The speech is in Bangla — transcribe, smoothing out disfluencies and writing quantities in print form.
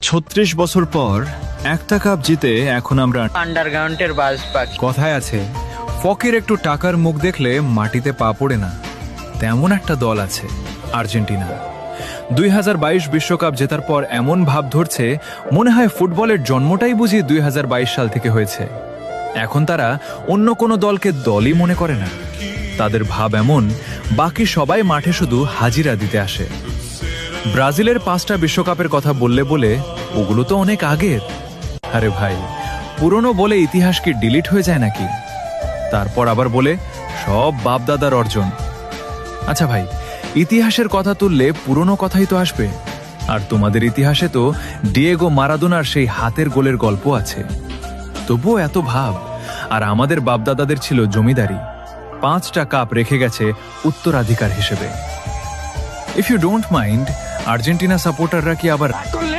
36 বছর পর একটা কাপ জিতে এখন আমরা আন্ডারগ্রাউন্ডের বাস পাখি। কথায় আছে, ফকির একটু টাকার মুখ দেখলে মাটিতে পা পড়ে না, তেমন একটা দল আছে আর্জেন্টিনা। 2022 বিশ্বকাপ জেতার পর এমন ভাব ধরছে মনে হয় ফুটবলের জন্মটাই বুঝি 2022 সাল থেকে হয়েছে। এখন তারা অন্য কোনো দলকে দলই মনে করে না। তাদের ভাব এমন, বাকি সবাই মাঠে শুধু হাজিরা দিতে আসে। ব্রাজিলের 5টা বিশ্বকাপের কথা বললে বলে ওগুলো তো অনেক আগের। আরে ভাই, পুরনো বলে ইতিহাস কি ডিলিট হয়ে যায় নাকি? তারপর আবার বলে সব বাপদাদার অর্জন। আচ্ছা ভাই, ইতিহাসের কথা তুললে পুরনো কথাই তো আসবে। আর তোমাদের ইতিহাসে তো ডিয়েগো মারাদোনার সেই হাতের গোলের গল্প আছে। তবুও এত ভাব। আর আমাদের বাপদাদাদের ছিল জমিদারি, 5টা কাপ রেখে গেছে উত্তরাধিকার হিসেবে। If you don't mind, Argentina সাপোর্টাররা কি আবার করলে